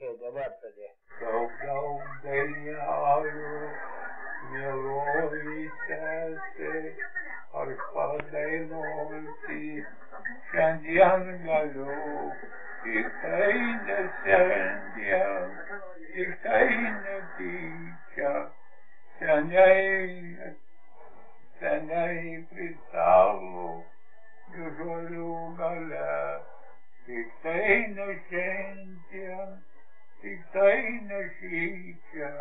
dabar pradė. Daug dainelių, mieloji sesė, aš padainuoti šiandien galiu. Tik tai ne šiandien, tik tai netyčia, seniai prie stalo žolių gale. Tik tai ne šiandien, tik tai ne šičia,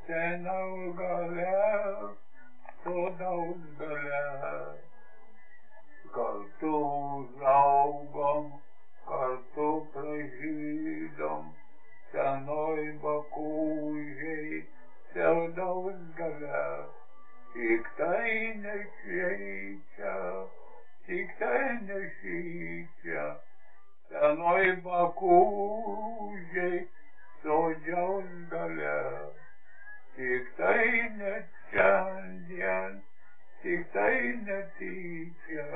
seniau gale, sodaus gale. Kartu užaugom, kartu pražydom, senoj bakūžiai, sodaus gale. Tik tai ne šičia, tik tai ne šičia, senoj bakūžiai, sodaus gale. Tik tai ne šiandien, tik tai netyčia,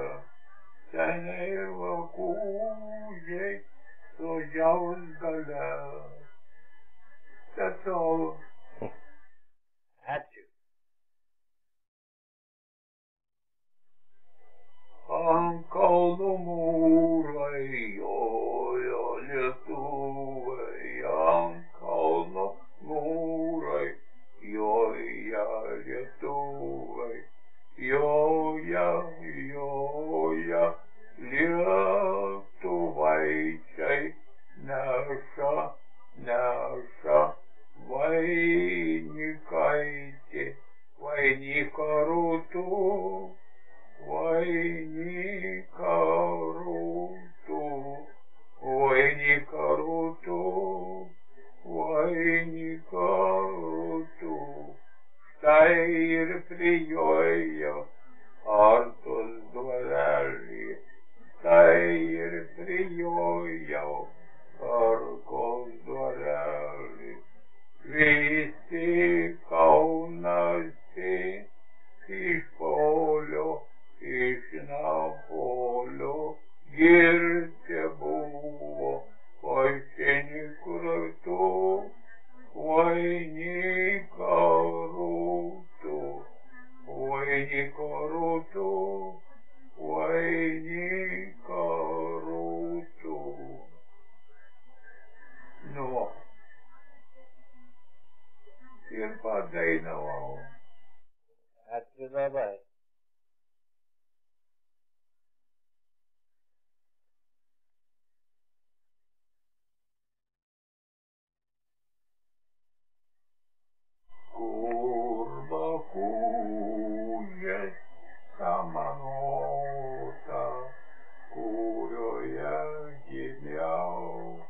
seniai bakūžiai, sodaus gale. That's all. Ačiū. Ant kalnų mūrai jojo lietuvai, ant kalnų mūrai joja lietuvai, joja lietuvaičiai, neša vainikaitį, vainiką rūtų. Vainika rūtų, štai ir prijojo Artos dvarelį, štai ir prijojo Artos dvarelį. Visi kaunasi iš polio, iš Napolio, girti buvo vaišinikų ratu, vainiką rūtų, vainiką rūtų, vainiką rūtų. Nu, ir padainavau. Ačiū labai. Kur bakūžės samanota, kurioje gimiau,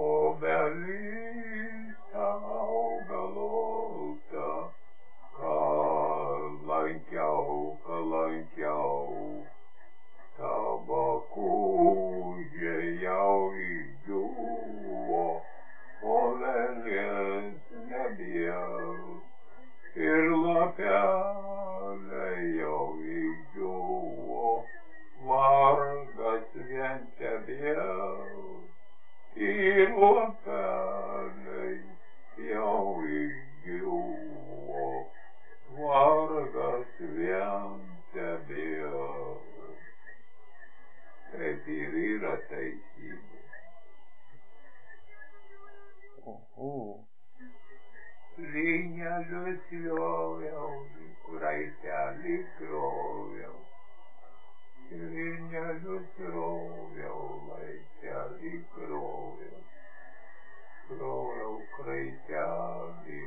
obelis augalota, lankiau, ta bakūžė jau išdžiūvo, obelis nebėr, ir lapeliai jau išdžiūvo, vargas vien tebėr, ir lapeliai jau išdžiūvo, vargas vien tebėr. Taip ir yra teisybė. Linelius joviau, kraitelį kroviau, linelius roviau, laitelį kroviau, kraitelį,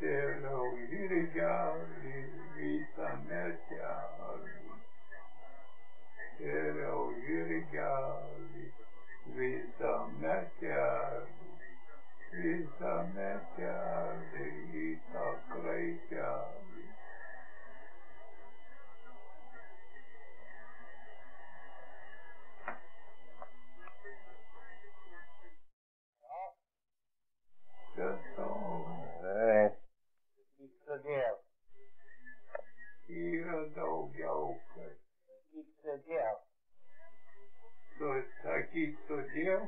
sėliau žirgelį, visą metelį, sėliau žirgelį, visą metelį, į tą kraitelį. Kodėl? Yra daugiau, kad. Kodėl? Sakyt todėl,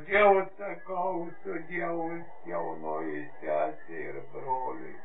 Dievu sakau, su Dievu jaunoji sesė ir broliai.